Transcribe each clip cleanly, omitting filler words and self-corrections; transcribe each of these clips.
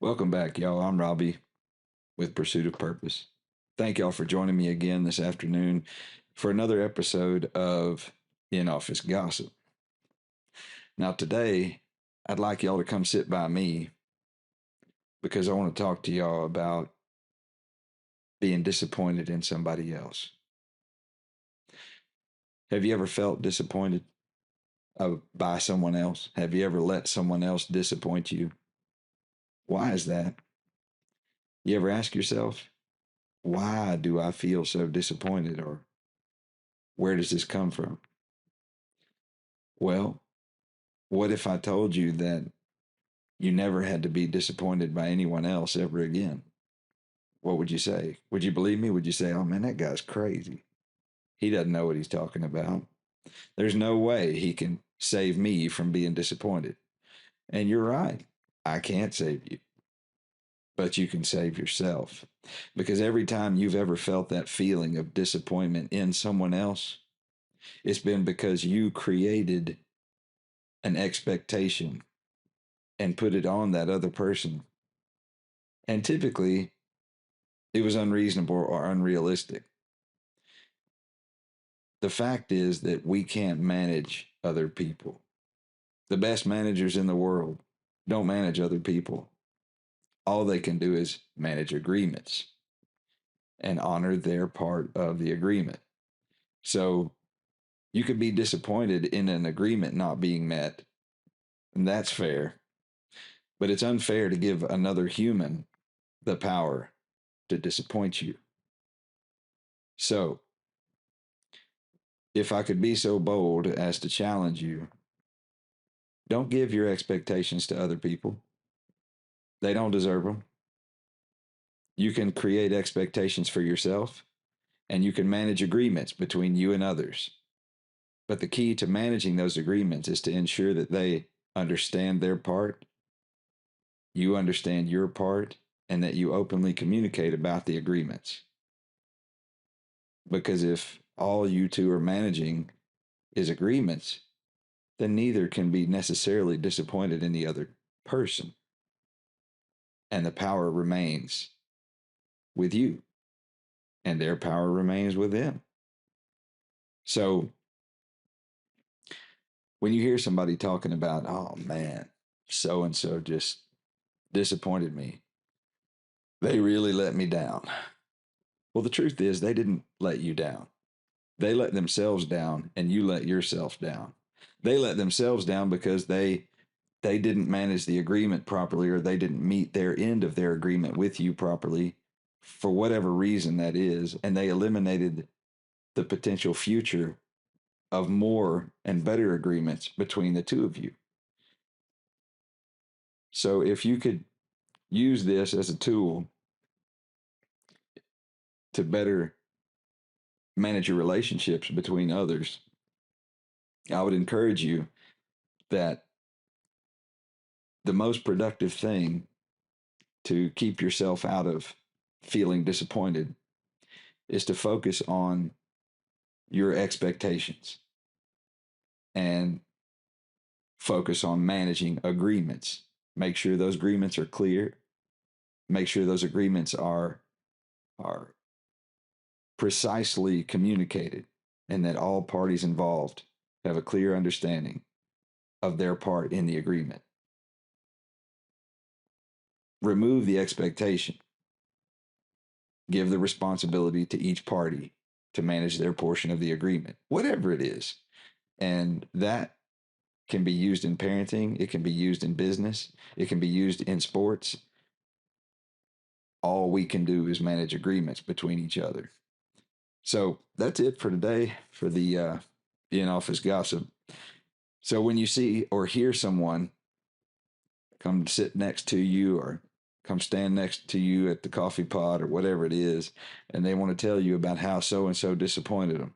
Welcome back, y'all. I'm Robbie with Pursuit of Purpose. Thank y'all for joining me again this afternoon for another episode of In Office Gossip. Now, today, I'd like y'all to come sit by me because I want to talk to y'all about being disappointed in somebody else. Have you ever felt disappointed by someone else? Have you ever let someone else disappoint you? Why is that? You ever ask yourself, why do I feel so disappointed, or where does this come from? Well, what if I told you that you never had to be disappointed by anyone else ever again? What would you say? Would you believe me? Would you say, oh man, that guy's crazy? He doesn't know what he's talking about. There's no way he can save me from being disappointed. And you're right. I can't save you, but you can save yourself. Because every time you've ever felt that feeling of disappointment in someone else, it's been because you created an expectation and put it on that other person. And typically, it was unreasonable or unrealistic. The fact is that we can't manage other people. The best managers in the world don't manage other people. All they can do is manage agreements and honor their part of the agreement. So you could be disappointed in an agreement not being met, and that's fair. But it's unfair to give another human the power to disappoint you. So, if I could be so bold as to challenge you, don't give your expectations to other people. They don't deserve them. You can create expectations for yourself, and you can manage agreements between you and others. But the key to managing those agreements is to ensure that they understand their part, you understand your part, and that you openly communicate about the agreements. Because if all you two are managing is agreements, then neither can be necessarily disappointed in the other person. And the power remains with you, and their power remains with them. So when you hear somebody talking about, oh man, so and so just disappointed me, they really let me down. Well, the truth is, they didn't let you down. They let themselves down, and you let yourself down. They let themselves down because they didn't manage the agreement properly, or they didn't meet their end of their agreement with you properly, for whatever reason that is, and they eliminated the potential future of more and better agreements between the two of you. So if you could use this as a tool to better manage your relationships between others, I would encourage you that the most productive thing to keep yourself out of feeling disappointed is to focus on your expectations and focus on managing agreements. Make sure those agreements are clear. Make sure those agreements are precisely communicated, and that all parties involved have a clear understanding of their part in the agreement. Remove the expectation. Give the responsibility to each party to manage their portion of the agreement, whatever it is. And that can be used in parenting, it can be used in business, it can be used in sports. All we can do is manage agreements between each other. So that's it for today for the in office gossip. So when you see or hear someone come sit next to you, or come stand next to you at the coffee pot or whatever it is, and they want to tell you about how so and so disappointed them,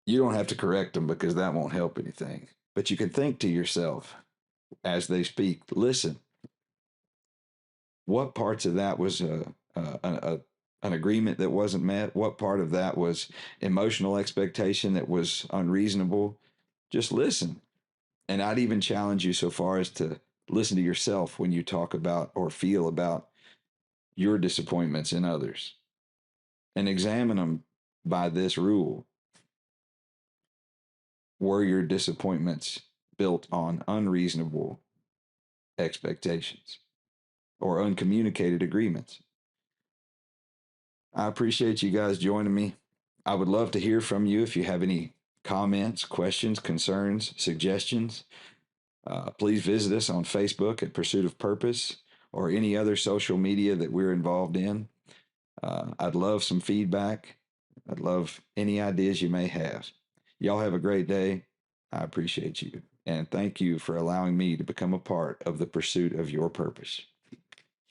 you don't have to correct them because that won't help anything. But you can think to yourself as they speak, listen, what parts of that was an agreement that wasn't met? What part of that was emotional expectation that was unreasonable? Just listen. And I'd even challenge you so far as to Listen to yourself when you talk about or feel about your disappointments in others and examine them by this rule. Were your disappointments built on unreasonable expectations or uncommunicated agreements? I appreciate you guys joining me. I would love to hear from you if you have any comments, questions, concerns, suggestions. Please visit us on Facebook at Pursuit of Purpose or any other social media that we're involved in. I'd love some feedback. I'd love any ideas you may have. Y'all have a great day. I appreciate you. And thank you for allowing me to become a part of the pursuit of your purpose.